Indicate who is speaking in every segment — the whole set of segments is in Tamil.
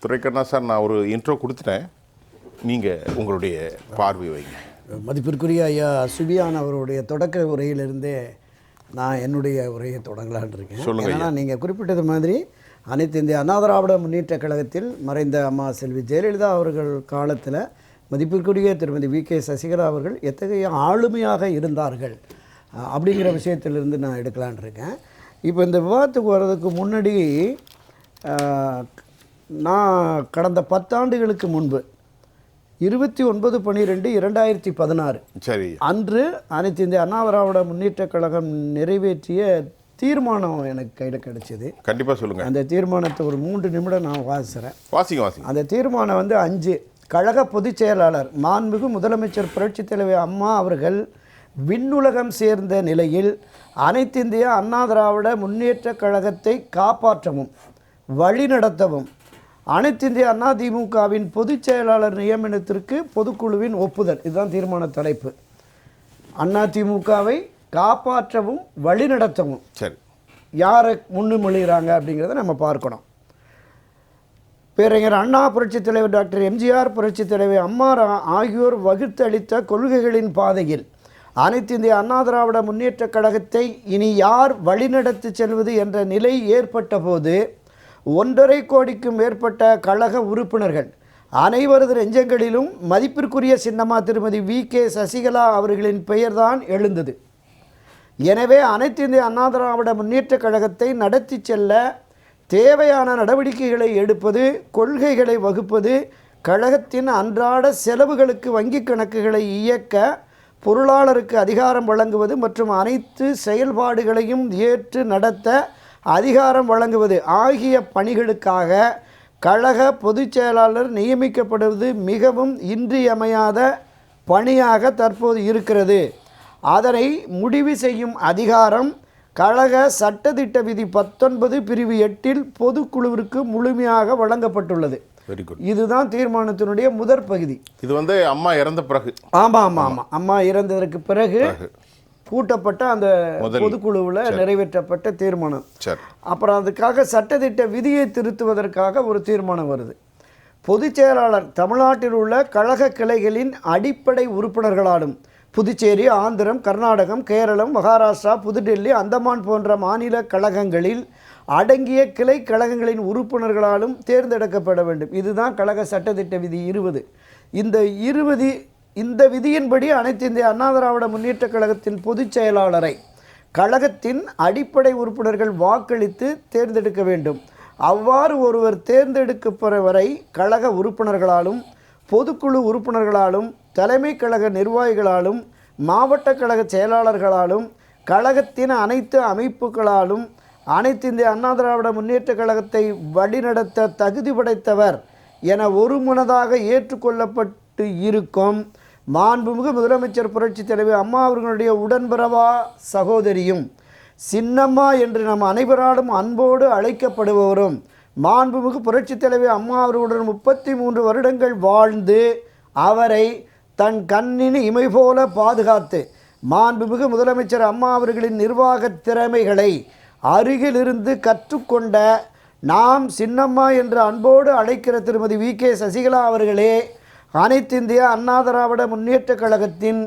Speaker 1: துரைக்கண்ணா சார், நான் ஒரு இன்ட்ரோ கொடுத்துட்டேன், நீங்கள் உங்களுடைய பார்வை வைங்க.
Speaker 2: மதிப்பிற்குரிய ஐயா சுபியான் அவருடைய தொடக்க உரையிலிருந்தே நான் என்னுடைய உரையை தொடங்கலான் இருக்கேன்.
Speaker 1: சொல்லுங்கள்.
Speaker 2: ஏன்னா நீங்கள் குறிப்பிட்டது மாதிரி அனைத்து இந்திய அண்ணா திராவிட முன்னேற்ற கழகத்தில் மறைந்த அம்மா செல்வி ஜெயலலிதா அவர்கள் காலத்தில் மதிப்பிற்குரிய திருமதி வி.கே. சசிகலா அவர்கள் எத்தகைய ஆளுமையாக இருந்தார்கள் அப்படிங்கிற விஷயத்திலிருந்து நான் எடுக்கலான் இருக்கேன். இப்போ இந்த விவாதத்துக்கு வர்றதுக்கு முன்னாடி நான் கடந்த 10 ஆண்டுகளுக்கு முன்பு 29/12/2016
Speaker 1: சரி
Speaker 2: அன்று அனைத்து இந்திய அண்ணா திராவிட முன்னேற்ற கழகம் நிறைவேற்றிய தீர்மானம் எனக்கு கையில் கிடைச்சிது.
Speaker 1: கண்டிப்பாக சொல்லுங்கள்.
Speaker 2: அந்த தீர்மானத்தை ஒரு 3 நிமிடம் நான் வாசிக்கிறேன்.
Speaker 1: வாசிங்க.
Speaker 2: அந்த தீர்மானம் 5 கழக பொதுச் செயலாளர் மாண்புமிகு முதலமைச்சர் புரட்சித் தலைவி அம்மா அவர்கள் விண்ணுலகம் சேர்ந்த நிலையில் அனைத்து இந்திய அண்ணா திராவிட முன்னேற்ற கழகத்தை காப்பாற்றவும் வழிநடத்தவும் அனைத்து இந்திய அண்ணா திமுகவின் பொதுச் செயலாளர் நியமனத்திற்கு பொதுக்குழுவின் ஒப்புதல். இதுதான் தீர்மான தலைப்பு. அண்ணா திமுகவை காப்பாற்றவும் வழிநடத்தவும்
Speaker 1: சரி
Speaker 2: யாரை முன்னிமொழிகிறாங்க அப்படிங்கிறத நம்ம பார்க்கணும். பேரறிஞர் அண்ணா புரட்சித் தலைவர் டாக்டர் எம்ஜிஆர், புரட்சித் தலைவர் அம்மா ஆகியோர் வகுத்தளித்த கொள்கைகளின் பாதையில் அனைத்து இந்திய அண்ணா திராவிட முன்னேற்ற கழகத்தை இனி யார் வழிநடத்தி செல்வது என்ற நிலை ஏற்பட்ட போது 1.5 கோடிக்கும் மேற்பட்ட கழக உறுப்பினர்கள் அனைவரது நெஞ்சங்களிலும் மதிப்பிற்குரிய சின்னம்மா திருமதி வி.கே. சசிகலா அவர்களின் பெயர்தான் எழுந்தது. எனவே அனைத்து இந்திய அண்ணா திராவிட முன்னேற்ற கழகத்தை நடத்தி செல்ல தேவையான நடவடிக்கைகளை எடுப்பது, கொள்கைகளை வகுப்பது, கழகத்தின் அன்றாட செலவுகளுக்கு வங்கிக் கணக்குகளை இயக்க பொருளாளருக்கு அதிகாரம் வழங்குவது மற்றும் அனைத்து செயல்பாடுகளையும் ஏற்று நடத்த அதிகாரம் வழங்குவது ஆகிய பணிகளுக்காக கழக பொதுச் செயலாளர் நியமிக்கப்படுவது மிகவும் இன்றியமையாத பணியாக தற்போது இருக்கிறது. அதனை முடிவு செய்யும் அதிகாரம் கழக சட்டதிட்ட விதி 19 பிரிவு 8 பொதுக்குழுவிற்கு முழுமையாக வழங்கப்பட்டுள்ளது.
Speaker 1: Very good.
Speaker 2: இதுதான் தீர்மானத்தினுடைய முதற் பகுதி.
Speaker 1: இது அம்மா இறந்த பிறகு.
Speaker 2: ஆமாம். அம்மா இறந்ததற்கு பிறகு கூட்டப்பட்ட அந்த பொதுக்குழுவில் நிறைவேற்றப்பட்ட தீர்மானம். அப்புறம் அதுக்காக சட்டத்திட்ட விதியை திருத்துவதற்காக ஒரு தீர்மானம் வருது. பொதுச் செயலாளர் தமிழ்நாட்டில் உள்ள கழக கிளைகளின் அடிப்படை உறுப்பினர்களாலும் புதுச்சேரி, ஆந்திரம், கர்நாடகம், கேரளம், மகாராஷ்டிரா, புதுடெல்லி, அந்தமான் போன்ற மாநில கழகங்களில் அடங்கிய கிளை கழகங்களின் உறுப்பினர்களாலும் தேர்ந்தெடுக்கப்பட வேண்டும். இதுதான் கழக சட்டத்திட்ட விதி 20. இந்த விதியின்படி அனைத்து இந்திய அண்ணா திராவிட முன்னேற்ற கழகத்தின் பொதுச் செயலாளரை கழகத்தின் அடிப்படை உறுப்பினர்கள் வாக்களித்து தேர்ந்தெடுக்க வேண்டும். அவ்வாறு ஒருவர் தேர்ந்தெடுக்கப்படுற வரை கழக உறுப்பினர்களாலும் பொதுக்குழு உறுப்பினர்களாலும் தலைமை கழக நிர்வாகிகளாலும் மாவட்ட கழக செயலாளர்களாலும் கழகத்தின் அனைத்து அமைப்புகளாலும் அனைத்து இந்திய அண்ணா திராவிட முன்னேற்ற கழகத்தை வழிநடத்த தகுதி படைத்தவர் என ஒருமனதாக ஏற்றுக்கொள்ளப்பட்டு இருக்கும் மாண்புமிகு முதலமைச்சர் புரட்சித் தலைவர் அம்மா அவர்களுடைய உடன்பிறவா சகோதரியும் சின்னம்மா என்று நம் அனைவராலும் அன்போடு அழைக்கப்படுபவரும் மாண்புமிகு புரட்சித் தலைவர் அம்மா அவர்களுடன் 33 வருடங்கள் வாழ்ந்து அவரை தன் கண்ணின் இமை போல பாதுகாத்து மாண்புமிகு முதலமைச்சர் அம்மா அவர்களின் நிர்வாக திறமைகளை அருகிலிருந்து கற்றுக்கொண்ட நாம் சின்னம்மா என்று அன்போடு அழைக்கிற திருமதி வி.கே. சசிகலா அவர்களே அனைத்து இந்திய அண்ணா திராவிட முன்னேற்ற கழகத்தின்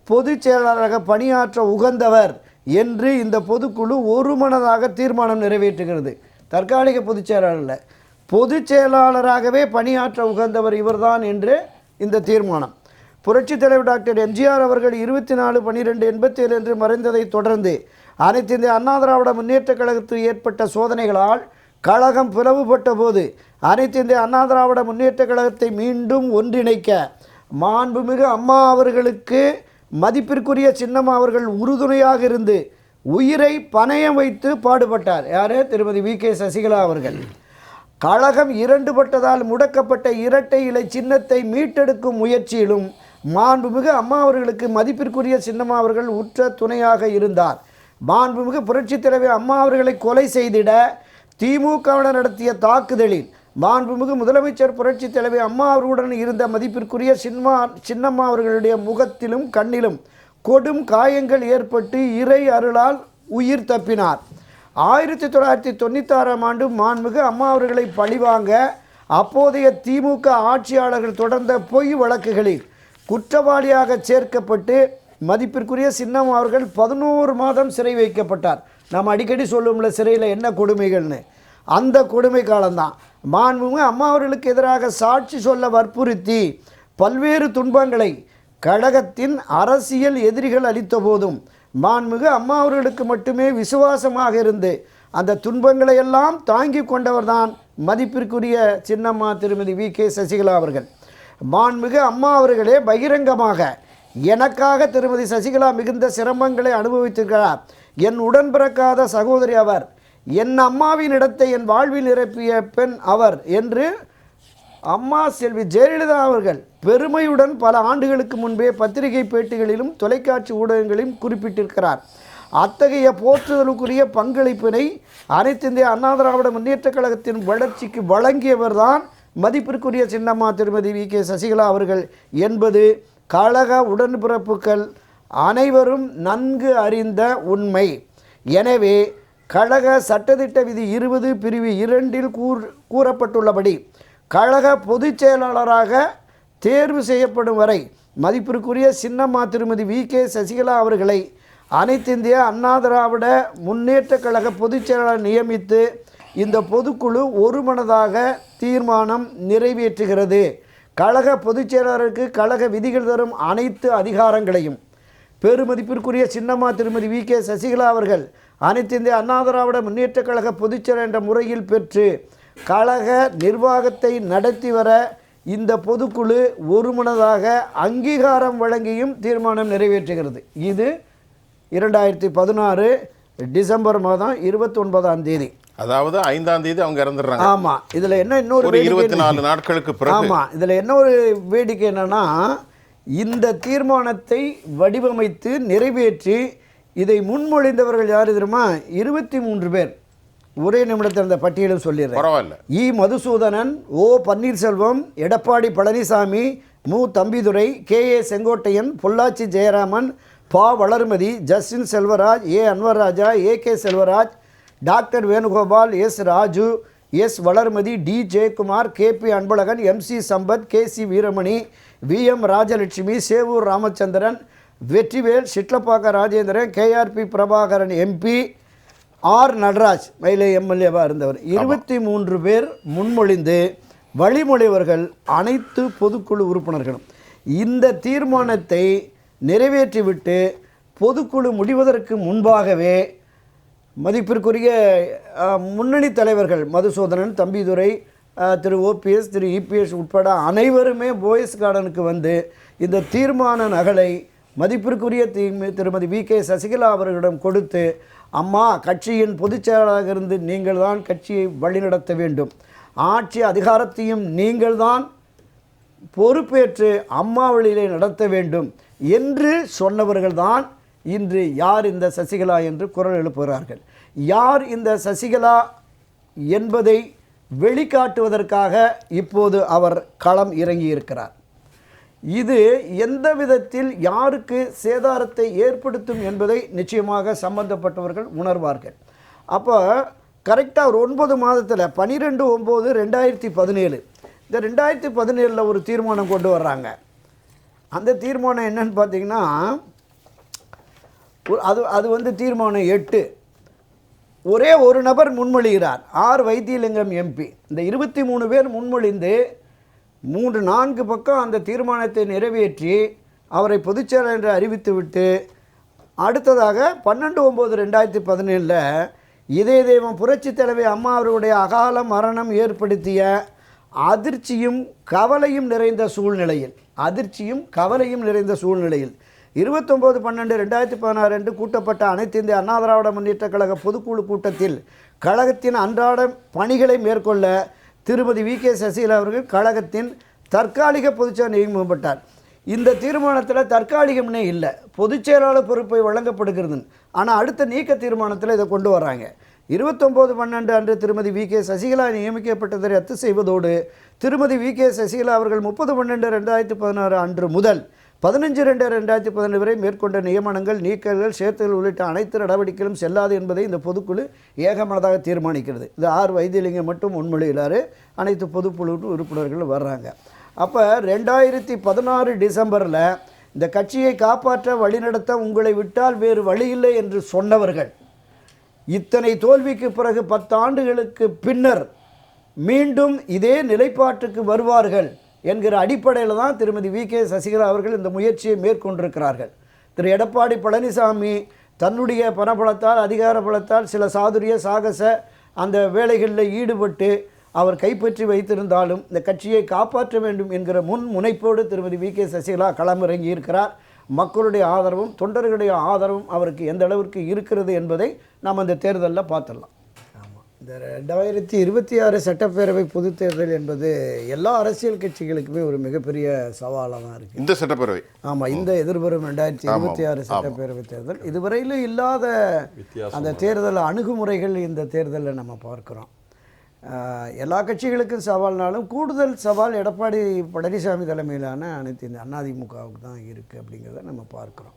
Speaker 2: பொதுச் செயலாளராக பணியாற்ற உகந்தவர் என்று இந்த பொதுக்குழு ஒருமனதாக தீர்மானம் நிறைவேற்றுகிறது. தற்காலிக பொதுச் செயலாளர் பொதுச் செயலாளராகவே பணியாற்ற உகந்தவர் இவர்தான் என்று இந்த தீர்மானம். புரட்சித் தலைவர் டாக்டர் எம்ஜிஆர் அவர்கள் 24/12/87 என்று மறைந்ததை தொடர்ந்து அனைத்து இந்திய அண்ணா திராவிட முன்னேற்ற கழகத்தில் ஏற்பட்ட சோதனைகளால் கழகம் பிளவுபட்ட போது அனைத்து இந்திய அண்ணா திராவிட முன்னேற்ற கழகத்தை மீண்டும் ஒன்றிணைக்க மாண்புமிகு அம்மா அவர்களுக்கு மதிப்பிற்குரிய சின்னம்மா அவர்கள் உறுதுணையாக இருந்து உயிரை பணயம் வைத்து பாடுபட்டார். யார்? திருமதி வி.கே. சசிகலா அவர்கள். கழகம் இரண்டுபட்டதால் முடக்கப்பட்ட இரட்டை இலை சின்னத்தை மீட்டெடுக்கும் முயற்சியிலும் மாண்புமிகு அம்மா அவர்களுக்கு மதிப்பிற்குரிய சின்னம்மா அவர்கள் உற்ற துணையாக இருந்தார். மாண்புமிகு புரட்சித் தலைவர் அம்மா அவர்களை கொலை செய்திட திமுகவினர் நடத்திய தாக்குதலில் மாண்புமிகு முதலமைச்சர் புரட்சித் தலைவர் அம்மா அவர்களுடன் இருந்த மதிப்பிற்குரிய சின்னம்மா அவர்களுடைய முகத்திலும் கண்ணிலும் கொடும் காயங்கள் ஏற்பட்டு இறை அருளால் உயிர் தப்பினார். 1996ஆம் ஆண்டு மாண்புமிகு அம்மா அவர்களை பழிவாங்க அப்போதைய திமுக ஆட்சியாளர்கள் தொடர்ந்த பொய் வழக்குகளில் குற்றவாளியாக சேர்க்கப்பட்டு மதிப்பிற்குரிய சின்னம் அவர்கள் 11 மாதம் சிறை வைக்கப்பட்டார். நாம் அடிக்கடி சொல்லுவோம்ல சிறையில் என்ன கொடுமைகள்னு, அந்த கொடுமை காலம்தான். மாண்புமிகு அம்மா அவர்களுக்கு எதிராக சாட்சி சொல்ல வற்புறுத்தி பல்வேறு துன்பங்களை கழகத்தின் அரசியல் எதிரிகள் அளித்த போதும் மாண்புமிகு அம்மா அவர்களுக்கு மட்டுமே விசுவாசமாக இருந்து அந்த துன்பங்களை எல்லாம் தாங்கி கொண்டவர்தான் மதிப்பிற்குரிய சின்னம்மா திருமதி வி.கே. சசிகலா அவர்கள். மாண்புமிகு அம்மா அவர்களே பகிரங்கமாக எனக்காக திருமதி சசிகலா மிகுந்த சிரமங்களை அனுபவித்திருக்கிறார். என் உடன் பிறக்காத சகோதரி அவர், என் அம்மாவின் இடத்தை என் வாழ்வில் நிரப்பிய பெண் அவர் என்று அம்மா செல்வி ஜெயலலிதா அவர்கள் பெருமையுடன் பல ஆண்டுகளுக்கு முன்பே பத்திரிகை பேட்டிகளிலும் தொலைக்காட்சி ஊடகங்களிலும் குறிப்பிட்டிருக்கிறார். அத்தகைய போற்றுதலுக்குரிய பங்களிப்பினை அனைத்து இந்திய அண்ணா திராவிட முன்னேற்றக் கழகத்தின் வளர்ச்சிக்கு வழங்கியவர்தான் மதிப்பிற்குரிய சின்னம்மா திருமதி வி.கே. சசிகலா அவர்கள் என்பது கழக உடன்பிறப்புகள் அனைவரும் நன்கு அறிந்த உண்மை. எனவே கழக சட்டத்திட்ட விதி 20 பிரிவு 2 கூறப்பட்டுள்ளபடி கழக பொதுச் செயலாளராக தேர்வு செய்யப்படும் வரை மதிப்பிற்குரிய சின்னம்மா திருமதி வி.கே. சசிகலா அவர்களை அனைத்து இந்திய அண்ணா திராவிட முன்னேற்றக் கழக பொதுச் செயலாளர் நியமித்து இந்த பொதுக்குழு ஒருமனதாக தீர்மானம் நிறைவேற்றுகிறது. கழக பொதுச் செயலாளருக்கு கழக விதிகள் தரும் அனைத்து அதிகாரங்களையும் பெருமதிப்பிற்குரிய சின்னம்மா திருமதி வி.கே. சசிகலா அவர்கள் அனைத்து இந்திய அண்ணா திராவிட முன்னேற்றக் கழக பொதுச் செயலாளர் என்ற முறையில் பெற்று கழக நிர்வாகத்தை நடத்தி வர இந்த பொதுக்குழு ஒருமனதாக அங்கீகாரம் வழங்கியும் தீர்மானம் நிறைவேற்றுகிறது. இது 2016 டிசம்பர் மாதம் 29ஆம் தேதி,
Speaker 1: அதாவது 5ஆம் தேதி அவங்க இறந்துடுறாங்க.
Speaker 2: ஆமாம். இதில் என்ன இன்னொரு
Speaker 1: 24 நாட்களுக்கு பிறகு,
Speaker 2: ஆமாம், இதில் என்ன ஒரு வேடிக்கை என்னன்னா, இந்த தீர்மானத்தை வடிவமைத்து நிறைவேற்றி இதை முன்மொழிந்தவர்கள் யார் தெரியுமா? 23 பேர். ஒரே நிமிடத்தில் அந்த பட்டியலும் சொல்லிடுறேன்.
Speaker 1: பரவாயில்ல.
Speaker 2: இ. மதுசூதனன், ஓ. Panneerselvam, Edappadi Palaniswami, Mu. Thambidurai, KA. Sengottaiyan, Pollachi Jayaraman, Pa. Valarmathi, Justin Selvaraj, A. Anwar Raja, AK. Selvaraj, doctor Venugopal, S. Raju, S. Valarmathi, D. Jayakumar, KP. Anbalagan, MC. Sampath, KC. Veeramani, VM. Rajalakshmi, Sevur Ramachandran, Vetrivel, Chitlapakkam Rajendran, KRP. Prabhakaran MP, R. Natraj Mylai எம்எல்ஏவாக இருந்தவர். 23 பேர் முன்மொழிந்து வழிமொழிவர்கள் அனைத்து பொதுக்குழு உறுப்பினர்களும் இந்த தீர்மானத்தை நிறைவேற்றிவிட்டு பொதுக்குழு முடிவதற்கு முன்பாகவே மதிப்பிற்குரிய முன்னணி தலைவர்கள் மதுசூதனன், தம்பிதுரை, திரு ஓபிஎஸ், திரு இபிஎஸ் உட்பட அனைவருமே போயஸ் கார்டனுக்கு வந்து இந்த தீர்மான நகலை மதிப்பிற்குரிய திருமதி வி.கே. சசிகலா அவர்களிடம் கொடுத்து, அம்மா கட்சியின் பொதுச் செயலாளராக இருந்து நீங்கள் தான் கட்சியை வழிநடத்த வேண்டும், ஆட்சி அதிகாரத்தையும் நீங்கள் தான் பொறுப்பேற்று அம்மா வழியிலே நடத்த வேண்டும் என்று சொன்னவர்கள்தான் இன்று யார் இந்த சசிகலா என்று குரல் எழுப்புகிறார்கள். யார் இந்த சசிகலா என்பதை வெளிக்காட்டுவதற்காக இப்போது அவர் களம் இறங்கியிருக்கிறார். இது எந்த விதத்தில் யாருக்கு சேதாரத்தை ஏற்படுத்தும் என்பதை நிச்சயமாக சம்பந்தப்பட்டவர்கள் உணர்வார்கள். அப்போ கரெக்டாக ஒரு 9 மாதத்தில் 12/9/2017 இந்த 2017 ஒரு தீர்மானம் கொண்டு வர்றாங்க. அந்த தீர்மானம் என்னன்னு பார்த்தீங்கன்னா, அது வந்து தீர்மானம் 8. ஒரே ஒரு நபர் முன்மொழிகிறார், ஆர். வைத்தியலிங்கம் எம்பி. இந்த 23 பேர் முன்மொழிந்து 3-4 பக்கம் அந்த தீர்மானத்தை நிறைவேற்றி அவரை பொதுச்செயலாளர் என்று அறிவித்துவிட்டு அடுத்ததாக 12/9/2017 இதய தெய்வம் புரட்சி தலைவி அம்மா அவர்களுடைய அகால மரணம் ஏற்படுத்திய அதிர்ச்சியும் கவலையும் நிறைந்த சூழ்நிலையில் 29/12/2016 அன்று கூட்டப்பட்ட அனைத்து இந்திய அண்ணா திராவிட முன்னேற்றக் கழக பொதுக்குழு கூட்டத்தில் கழகத்தின் அன்றாட பணிகளை மேற்கொள்ள திருமதி வி.கே. சசிகலா அவர்கள் கழகத்தின் தற்காலிக பொதுச்செயலாளர் நியமிக்கப்பட்டார். இந்த தீர்மானத்தில் தற்காலிகம்னே இல்லை, பொதுச் செயலாளர் பொறுப்பை வழங்கப்படுகிறது. ஆனால் அடுத்த நீக்க தீர்மானத்தில் இதை கொண்டு வராங்க. 29/12 அன்று திருமதி வி.கே. சசிகலா நியமிக்கப்பட்டதை ரத்து செய்வதோடு திருமதி வி.கே. சசிகலா அவர்கள் 30/12/2016 அன்று முதல் 15/2/2012 வரை மேற்கொண்ட நியமனங்கள், நீக்கல்கள், சேர்த்தல் உள்ளிட்ட அனைத்து நடவடிக்கைகளும் செல்லாது என்பதை இந்த பொதுக்குழு ஏகமனதாக தீர்மானிக்கிறது. இது வைத்தியலிங்கம் மட்டும் முன்மொழிகிறாரு, அனைத்து பொதுக்குழு உறுப்பினர்கள் வர்றாங்க. அப்போ 2016 டிசம்பரில் இந்த கட்சியை காப்பாற்ற வழிநடத்த உங்களை விட்டால் வேறு வழியில்லை என்று சொன்னவர்கள் இத்தனை தோல்விக்கு பிறகு 10 ஆண்டுகளுக்கு பின்னர் மீண்டும் இதே நிலைப்பாட்டுக்கு வருவார்கள் என்கிற அடிப்படையில் தான் திருமதி வி.கே. சசிகலா அவர்கள் இந்த முயற்சியை மேற்கொண்டிருக்கிறார்கள். திரு எடப்பாடி பழனிசாமி தன்னுடைய பணபலத்தால், அதிகார பலத்தால் சில சாதுரிய சாகச அந்த வேலைகளில் ஈடுபட்டு அவர் கைப்பற்றி வைத்திருந்தாலும் இந்த கட்சியை காப்பாற்ற வேண்டும் என்கிற முனைப்போடு திருமதி வி.கே. சசிகலா களமிறங்கி இருக்கிறார். மக்களுடைய ஆதரவும் தொண்டர்களுடைய ஆதரவும் அவருக்கு எந்த அளவிற்கு இருக்கிறது என்பதை நாம் அந்த தேர்தலில் பார்த்துடலாம். ஆமாம், இந்த 2026 சட்டப்பேரவை பொதுத் தேர்தல் என்பது எல்லா அரசியல் கட்சிகளுக்குமே ஒரு மிகப்பெரிய சவாலாக தான் இருக்குது.
Speaker 1: இந்த சட்டப்பேரவை, ஆமாம்,
Speaker 2: இந்த எதிர்வரும் 2026 சட்டப்பேரவை தேர்தல் இதுவரையில் இல்லாத அந்த தேர்தல் அணுகுமுறைகள் இந்த தேர்தலில் நம்ம பார்க்குறோம். எல்லா கட்சிகளுக்கும் சவால்னாலும் கூடுதல் சவால் எடப்பாடி பழனிசாமி தலைமையிலான அனைத்து இந்த அதிமுகவுக்கு தான் இருக்குது அப்படிங்கிறத நம்ம பார்க்குறோம்.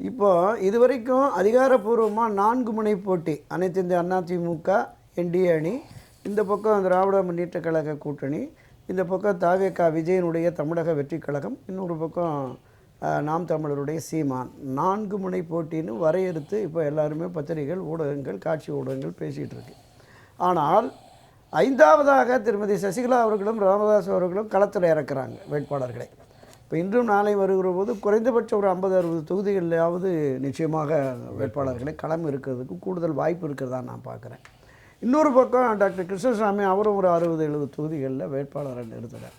Speaker 2: இப்போ இதுவரைக்கும் அதிகாரப்பூர்வமாக 4 முனை போட்டி அனைத்து இந்த அதிமுக, என்டிஏ அணி, இந்த பக்கம் திராவிட முன்னேற்ற கழக கூட்டணி, இந்த பக்கம் தாவேகா விஜயனுடைய தமிழக வெற்றி கழகம், இன்னொரு பக்கம் நாம் தமிழருடைய சீமான், 4 முனை போட்டின்னு வரையறுத்து இப்போ எல்லாருமே பத்திரிகைகள், ஊடகங்கள், காட்சி ஊடகங்கள் பேசிகிட்டு இருக்கு. ஆனால் 5ஆவதாக திருமதி சசிகலா அவர்களும் ராமதாஸ் அவர்களும் களத்தில் இறக்குறாங்க வேட்பாளர்களை. இப்போ இன்றும் நாளை வருகிற போது குறைந்தபட்சம் ஒரு 50-60 தொகுதிகளிலாவது நிச்சயமாக வேட்பாளர்களை களம் இருக்கிறதுக்கு கூடுதல் வாய்ப்பு இருக்கிறதா நான் பார்க்குறேன். இன்னொரு பக்கம் டாக்டர் கிருஷ்ணசாமி அவரும் ஒரு 60-70 தொகுதிகளில் வேட்பாளரை நிறுத்துகிறார்.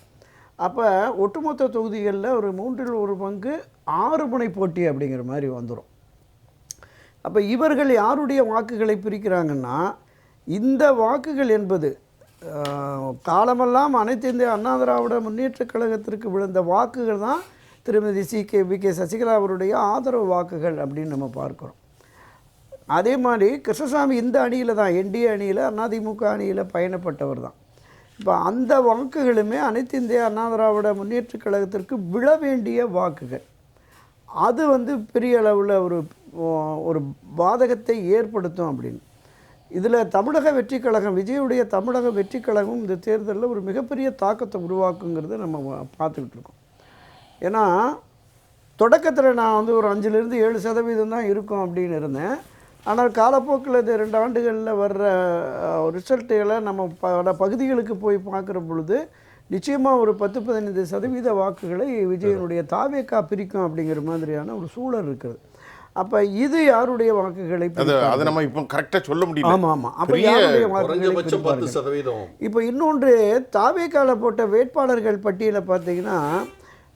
Speaker 2: அப்போ ஒட்டுமொத்த தொகுதிகளில் ஒரு 1/3 பங்கு 6 முனை போட்டி அப்படிங்கிற மாதிரி வந்துடும். அப்போ இவர்கள் யாருடைய வாக்குகளை பிரிக்கிறாங்கன்னா, இந்த வாக்குகள் என்பது காலமெல்லாம் அனைத்து இந்திய அண்ணா திராவிட முன்னேற்ற கழகத்திற்கு விழுந்த வாக்குகள் தான் திருமதி வி.கே. சசிகலா அவருடைய ஆதரவு வாக்குகள் அப்படின்னு நம்ம பார்க்குறோம். அதே மாதிரி கிருஷ்ணசாமி இந்த அணியில் தான், என்டிஏ அணியில், அதிமுக அணியில் பயணப்பட்டவர் தான். இப்போ அந்த வாக்குகளுமே அனைத்து இந்திய அண்ணா திராவிட முன்னேற்ற கழகத்திற்கு விழ வேண்டிய வாக்குகள். அது பெரிய அளவில் ஒரு பாதகத்தை ஏற்படுத்தும் அப்படின்னு. இதில் தமிழக வெற்றி கழகம், விஜயுடைய தமிழக வெற்றி கழகம் இந்த தேர்தலில் ஒரு மிகப்பெரிய தாக்கத்தை உருவாக்குங்கிறத நம்ம பார்த்துக்கிட்டு இருக்கோம். ஏன்னா தொடக்கத்தில் நான் ஒரு 5-7% தான் இருக்கும் அப்படின்னு இருந்தேன். ஆனால் காலப்போக்கில் இந்த 2 ஆண்டுகளில் வர்ற ரிசல்ட்டுகளை நம்ம பல பகுதிகளுக்கு போய் பார்க்குற பொழுது நிச்சயமாக ஒரு 10-15% வாக்குகளை விஜயனுடைய தாவேகா பிரிக்கும் அப்படிங்கிற மாதிரியான ஒரு சூழல் இருக்குது. அப்போ இது யாருடைய வாக்குகளை,
Speaker 1: அதை நம்ம இப்போ கரெக்டாக சொல்ல முடியும்.
Speaker 2: ஆமாம், அப்போ யாருடைய வாக்குகளை,
Speaker 3: 10%.
Speaker 2: இப்போ இன்னொன்று தாவேகால போட்ட வேட்பாளர்கள் பட்டியலை பார்த்தீங்கன்னா,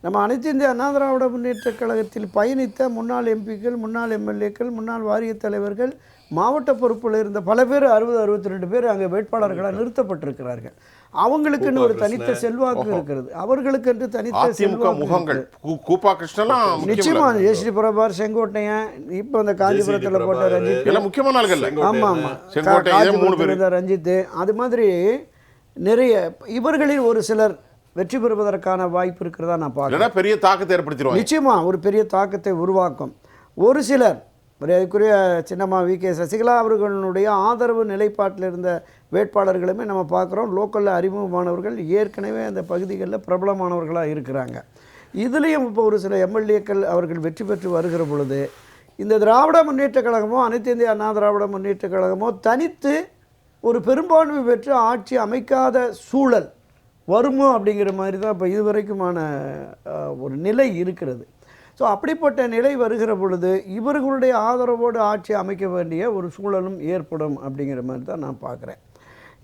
Speaker 2: நம்ம அனைத்து இந்திய அண்ணா திராவிட முன்னேற்ற கழகத்தில் பயணித்த முன்னாள் எம்பிக்கள், முன்னாள் எம்எல்ஏக்கள், முன்னாள் வாரிய தலைவர்கள், மாவட்ட பொறுப்பில் இருந்த பல பேர் 60-62 பேர் அங்கே வேட்பாளர்களாக நிறுத்தப்பட்டிருக்கிறார்கள். அவங்களுக்குன்னு ஒரு தனித்த செல்வாக்கு இருக்கிறது, அவர்களுக்கென்று தனித்த செல்வாக்கு. நிச்சயமா ஜெயஸ்ரீ பிரபார், செங்கோட்டையன், இப்போ அந்த காஞ்சிபுரத்தில் போட்ட ரஞ்சித்,
Speaker 1: முக்கியமான ஆள்கள்.
Speaker 2: ஆமாம் ஆமாம், காஞ்சிபுரத்தில் இருந்த ரஞ்சித், அது மாதிரி நிறைய இவர்களில் ஒரு சிலர் வெற்றி பெறுவதற்கான வாய்ப்பு இருக்கிறதா நான் பார்க்குறேன்.
Speaker 1: பெரிய தாக்கத்தை ஏற்படுத்திடுவோம்,
Speaker 2: நிச்சயமா ஒரு பெரிய தாக்கத்தை உருவாக்கும். ஒரு சிலர் மரியாதைக்குரிய சின்னம்மா வி.கே. சசிகலா அவர்களுடைய ஆதரவு நிலைப்பாட்டில் இருந்த வேட்பாளர்களுமே நம்ம பார்க்குறோம். லோக்கலில் அறிமுகமானவர்கள், ஏற்கனவே அந்த பகுதிகளில் பிரபலமானவர்களாக இருக்கிறாங்க. இதுலேயும் இப்போ ஒரு சில எம்எல்ஏக்கள் அவர்கள் வெற்றி பெற்று வருகிற பொழுது இந்த திராவிட முன்னேற்ற கழகமோ, அனைத்து இந்திய அண்ணா திராவிட முன்னேற்ற கழகமோ தனித்து ஒரு பெரும்பான்மை பெற்று ஆட்சி அமைக்காத சூழல் வருமோ அப்படிங்கிற மாதிரி தான் இப்போ இதுவரைக்குமான ஒரு நிலை இருக்கிறது. ஸோ அப்படிப்பட்ட நிலை வருகிற பொழுது இவர்களுடைய ஆதரவோடு ஆட்சி அமைக்க வேண்டிய ஒரு சூழலும் ஏற்படும் அப்படிங்கிற மாதிரி தான் நான் பார்க்குறேன்.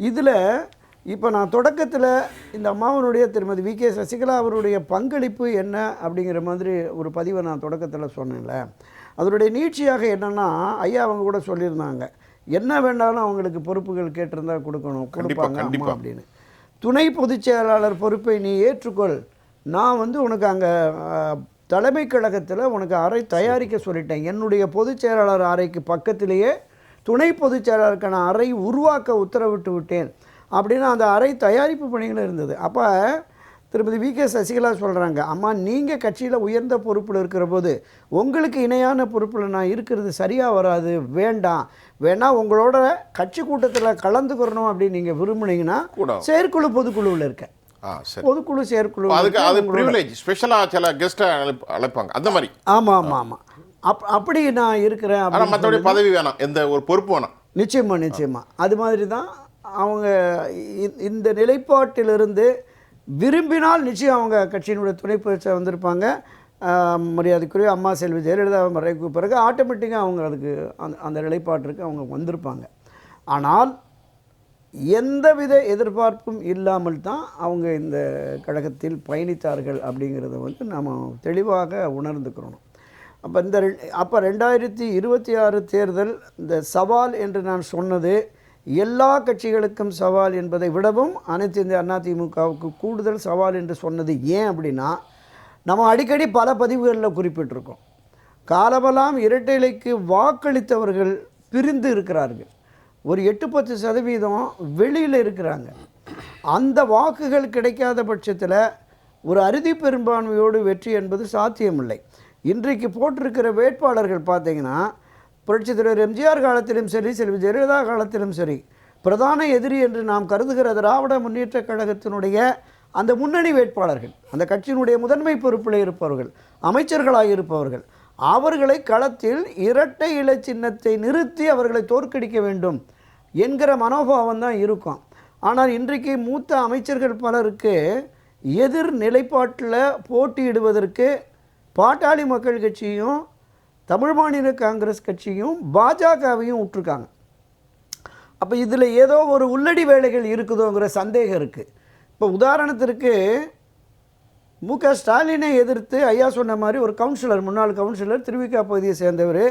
Speaker 2: இதில் இப்போ நான் தொடக்கத்தில் இந்த அம்மாவனுடைய திருமதி வி.கே. சசிகலா அவருடைய பங்களிப்பு என்ன அப்படிங்கிற மாதிரி ஒரு பதிவை நான் தொடக்கத்தில் சொன்னேன்ல, அதனுடைய நீட்சியாக என்னென்னா, ஐயா அவங்க கூட சொல்லியிருந்தாங்க, என்ன வேண்டாலும் அவங்களுக்கு பொறுப்புகள் கேட்டிருந்தால் கொடுப்பாங்க அம்மா அப்படின்னு. துணை பொதுச் செயலாளர் பொறுப்பை நீ ஏற்றுக்கொள், நான் உனக்கு அங்கே தலைமை கழகத்தில் உனக்கு அறை தயாரிக்க சொல்லிட்டேன், என்னுடைய பொதுச் செயலாளர் அறைக்கு பக்கத்திலேயே துணை பொதுச் செயலாளருக்கான அறை உருவாக்க உத்தரவிட்டு விட்டேன் அப்படின்னு அந்த அறை தயாரிப்பு பணிகள் இருந்தது. அப்போ திருமதி வி.கே. சசிகலா சொல்கிறாங்க, அம்மா நீங்கள் கட்சியில் உயர்ந்த பொறுப்பில் இருக்கிற போது உங்களுக்கு இணையான பொறுப்பில் நான் இருக்கிறது சரியாக வராது, வேணா உங்களோட கட்சி கூட்டத்தில் கலந்துக்கிறணும் அப்படின்னு நீங்கள் விரும்புனீங்கன்னா செயற்குழு பொதுக்குழுவில் இருக்க பொதுக்குழு செயற்குழு
Speaker 1: சில கெஸ்ட்டை அழைப்பாங்க அந்த மாதிரி.
Speaker 2: ஆமாம் ஆமாம் ஆமாம் அப்படி நான் இருக்கிறேன்.
Speaker 1: மற்றபடி பதவி வேணாம், எந்த ஒரு பொறுப்பு வேணாம்.
Speaker 2: நிச்சயமாக அது மாதிரி தான் அவங்க இந்த நிலைப்பாட்டிலிருந்து விரும்பினால் நிச்சயம் அவங்க கட்சியினுடைய துணை பொதுச்செயலாளர் வந்திருப்பாங்க. மரியாதைக்குரிய அம்மா செல்வி ஜெயலலிதா மறைவுக்கு பிறகு ஆட்டோமேட்டிக்காக அவங்க அதுக்கு அந்த நிலைப்பாட்டிற்கு அவங்க வந்திருப்பாங்க. ஆனால் எந்தவித எதிர்பார்ப்பும் இல்லாமல் தான் அவங்க இந்த கழகத்தில் பயணித்தார்கள் அப்படிங்கிறத வந்து நாம் தெளிவாக உணர்ந்துக்கிறோம். அப்போ 2026 தேர்தல் இந்த சவால் என்று நான் சொன்னது எல்லா கட்சிகளுக்கும் சவால் என்பதை விடவும் அனைத்து இந்திய அதிமுகவுக்கு கூடுதல் சவால் என்று சொன்னது ஏன் அப்படின்னா, நம்ம அடிக்கடி பல பதிவுகளில் குறிப்பிட்டிருக்கோம், காலமெல்லாம் இரட்டை இலைக்கு வாக்களித்தவர்கள் பிரிந்து இருக்கிறார்கள். ஒரு 8-10% வெளியில் இருக்கிறாங்க. அந்த வாக்குகள் கிடைக்காத பட்சத்தில் ஒரு அறுதி பெரும்பான்மையோடு வெற்றி என்பது சாத்தியமில்லை. இன்றைக்கு போட்டிருக்கிற வேட்பாளர்கள் பார்த்திங்கன்னா, புரட்சித் தலைவர் எம்ஜிஆர் காலத்திலும் சரி, செல்வி ஜெயலலிதா காலத்திலும் சரி, பிரதான எதிரி என்று நாம் கருதுகிற திராவிட முன்னேற்ற கழகத்தினுடைய அந்த முன்னணி வேட்பாளர்கள், அந்த கட்சியினுடைய முதன்மை பொறுப்பில் இருப்பவர்கள், அமைச்சர்களாக இருப்பவர்கள், அவர்களை களத்தில் இரட்டை இலை சின்னத்தை நிறுத்தி அவர்களை தோற்கடிக்க வேண்டும் என்கிற மனோபாவம் தான் இருக்கும். ஆனால் இன்றைக்கு மூத்த அமைச்சர்கள் பலருக்கு எதிர் நிலைப்பாட்டில் போட்டியிடுவதற்கு பாட்டாளி மக்கள் கட்சியும் தமிழ் மாநில காங்கிரஸ் கட்சியும் பாஜகவையும் விட்டுருக்காங்க. அப்போ இதில் ஏதோ ஒரு உள்ளடி வேலைகள் இருக்குதோங்கிற சந்தேகம் இருக்குது. இப்போ உதாரணத்திற்கு மு.க. ஸ்டாலினை எதிர்த்து ஐயா சொன்ன மாதிரி ஒரு கவுன்சிலர், முன்னாள் கவுன்சிலர், திருவிக்கா பகுதியை சேர்ந்தவர்,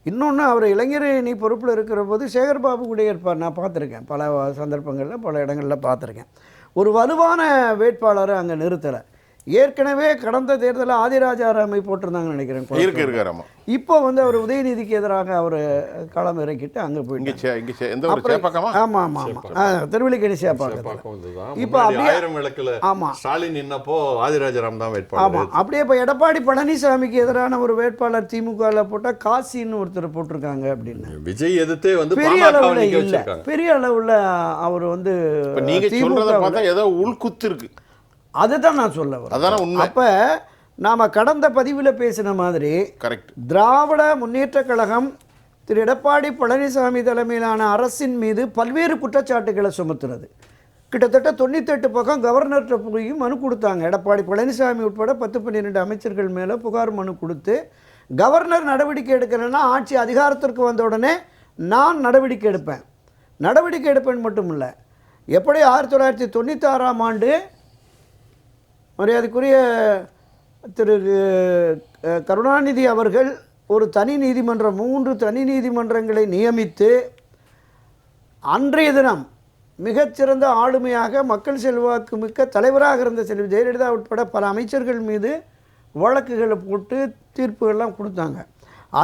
Speaker 2: இன்னொன்று அவர் இளைஞரணி பொறுப்பில் இருக்கிற போது சேகர்பாபு கூட இருப்பார். நான் பார்த்துருக்கேன், பல சந்தர்ப்பங்களில் பல இடங்களில் பார்த்துருக்கேன். ஒரு வலுவான வேட்பாளரை அங்கே நிறுத்தலை. ஏற்கனவே கடந்த தேர்தலில் ஆதிராஜாராமை போட்டிருந்தாங்கன்னு நினைக்கிறேன். இப்போ வந்து அவர் உதயநிதிக்கு எதிராக அவர் களம் இறக்கிட்டு அங்கே போயிட்டு ஆமாம் ஆமாம் ஆமாம் திருவள்ளிக்கேணி சேப்பாக்கம். இப்போ ஆமாம்
Speaker 3: ஸ்டாலின் நின்னப்போ ஆதிராஜாராம் தான் வேட்பாளர்.
Speaker 2: ஆமாம், அப்படியே இப்போ எடப்பாடி பழனிசாமிக்கு எதிரான ஒரு வேட்பாளர் திமுகவில் போட்டால் காசின்னு ஒருத்தர் போட்டிருக்காங்க அப்படின்னு.
Speaker 3: விஜய் எதிர்த்தே வந்து
Speaker 2: பெரிய அளவில் இல்லை, பெரிய அளவில் அவர் வந்து
Speaker 1: ஏதோ உள்குத்து இருக்கு.
Speaker 2: அதுதான் நான் சொல்ல வரேன். அப்போ நாம் கடந்த பதிவில் பேசின மாதிரி திராவிட முன்னேற்ற கழகம் திரு எடப்பாடி பழனிசாமி தலைமையிலான அரசின் மீது பல்வேறு குற்றச்சாட்டுகளை சுமத்துறது. கிட்டத்தட்ட 98 பக்கம் கவர்னர்கிட்ட போய் மனு கொடுத்தாங்க. எடப்பாடி பழனிசாமி உட்பட 10-12 அமைச்சர்கள் மேலே புகார் மனு கொடுத்து, கவர்னர் நடவடிக்கை எடுக்கலைன்னா ஆட்சி அதிகாரத்திற்கு வந்த உடனே நான் நடவடிக்கை எடுப்பேன் மட்டும் இல்லை, எப்படி 1996ஆம் ஆண்டு மரியாதைக்குரிய திரு கருணாநிதி அவர்கள் ஒரு தனி நீதிமன்றம், 3 தனி நீதிமன்றங்களை நியமித்து அன்றைய தினம் மிகச்சிறந்த ஆளுமையாக மக்கள் செல்வாக்கு மிக்க தலைவராக இருந்த செல்வி ஜெயலலிதா உட்பட பல அமைச்சர்கள் மீது வழக்குகளை போட்டு தீர்ப்புகள்லாம் கொடுத்தாங்க.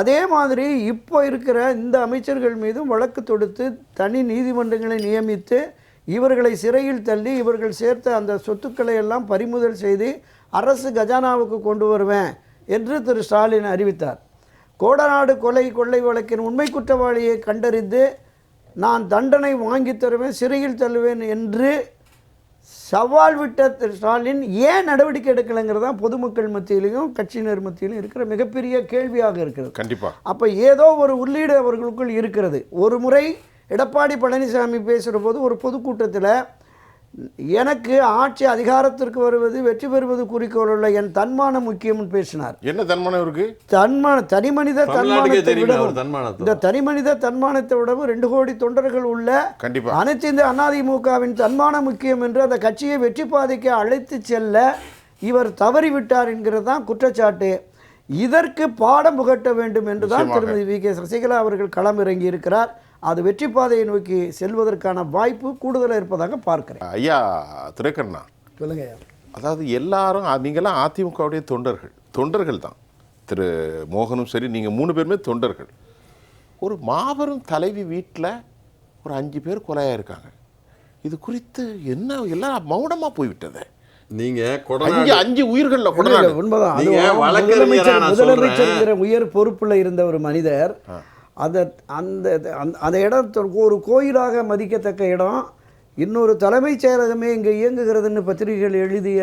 Speaker 2: அதே மாதிரி இப்போ இருக்கிற இந்த அமைச்சர்கள் மீதும் வழக்கு தொடுத்து தனி நீதிமன்றங்களை நியமித்து இவர்களை சிறையில் தள்ளி இவர்கள் சேர்த்த அந்த சொத்துக்களை எல்லாம் பறிமுதல் செய்து அரசு கஜானாவுக்கு கொண்டு வருவேன் என்று திரு ஸ்டாலின் அறிவித்தார். கோடநாடு கொள்ளை வழக்கின் உண்மை குற்றவாளியை கண்டறிந்து நான் தண்டனை வாங்கி தருவேன், சிறையில் தள்ளுவேன் என்று சவால் விட்ட திரு ஸ்டாலின் ஏன் நடவடிக்கை எடுக்கலைங்கிறது தான் பொதுமக்கள் மத்தியிலையும் கட்சியினர் மத்தியிலும் இருக்கிற மிகப்பெரிய கேள்வியாக இருக்கிறது.
Speaker 1: கண்டிப்பாக.
Speaker 2: அப்போ ஏதோ ஒரு உள்ளீடு அவர்களுக்குள் இருக்கிறது. ஒரு முறை எடப்பாடி பழனிசாமி பேசுகிற போது ஒரு பொதுக்கூட்டத்தில் எனக்கு ஆட்சி அதிகாரத்திற்கு வருவது வெற்றி பெறுவது குறிக்கோள் உள்ள என் தன்மானம் முக்கியம்னு பேசினார்.
Speaker 1: என்ன தன்மானம் இருக்கு?
Speaker 2: தனிமனித தன்மானத்தை விடவும், இந்த தனிமனித தன்மானத்தை விடவும் 2 கோடி தொண்டர்கள் உள்ள அனைத்து இந்த அதிமுகவின் தன்மானம் முக்கியம் என்று அந்த கட்சியை வெற்றி பாதைக்கு அழைத்து செல்ல இவர் தவறிவிட்டார் என்கிறது தான் குற்றச்சாட்டு. இதற்கு பாடம் புகட்ட வேண்டும் என்று தான் திருமதி வி.கே. சசிகலா அவர்கள் களம் இறங்கி இருக்கிறார். அது வெற்றி பாதையை நோக்கி செல்வதற்கான வாய்ப்பு கூடுதலாக இருப்பதாக பார்க்கிறேன்.
Speaker 1: ஐயா துரைக்கண்ணா
Speaker 2: சொல்லுங்க.
Speaker 1: அதாவது எல்லாரும் நீங்களாம் அதிமுகவுடைய தொண்டர்கள் தான். திரு மோகனும் சரி, நீங்கள் 3 பேருமே தொண்டர்கள். ஒரு மாபெரும் தலைவி வீட்டில் ஒரு 5 பேர் கொலையாக இருக்காங்க. இது குறித்து என்ன எல்லாம் மௌனமாக போய்விட்டது.
Speaker 3: நீங்க
Speaker 1: அஞ்சு
Speaker 3: கொடநாடு
Speaker 1: அஞ்சு உயிர்கள்ல
Speaker 2: இல்ல,
Speaker 1: கொடநாடு.
Speaker 2: இல்ல, உண்மைதான்.
Speaker 3: நீங்க
Speaker 2: அதுவும்
Speaker 3: வழக்கறிஞரா நான்
Speaker 2: முதலமைச்சர்ங்கிற உயர் பொறுப்புல இருந்த ஒரு மனிதர் அந்த அந்த அந்த இடம் ஒரு கோயிலாக மதிக்கத்தக்க இடம். இன்னொரு தலைமைச் செயலகமே இங்கே இயங்குகிறதுன்னு பத்திரிகைகள் எழுதிய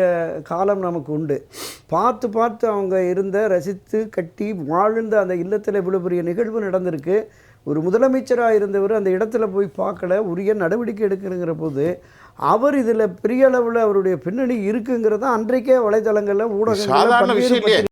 Speaker 2: காலம் நமக்கு உண்டு. பார்த்து பார்த்து அவங்க ரசித்து கட்டி வாழ்ந்த அந்த இல்லத்தில் இவ்வளோ பெரிய நிகழ்வு நடந்திருக்கு. ஒரு முதலமைச்சராக இருந்தவர் அந்த இடத்துல போய் பார்க்கல, உரிய நடவடிக்கை எடுக்கணுங்கிற போது அவர் இதில் பெரிய அளவில் அவருடைய பின்னணி இருக்குங்கிறத அன்றைக்கே வலைதளங்களில்
Speaker 1: சாதாரண விஷயம் இல்லையே.
Speaker 2: ஊடகங்களில்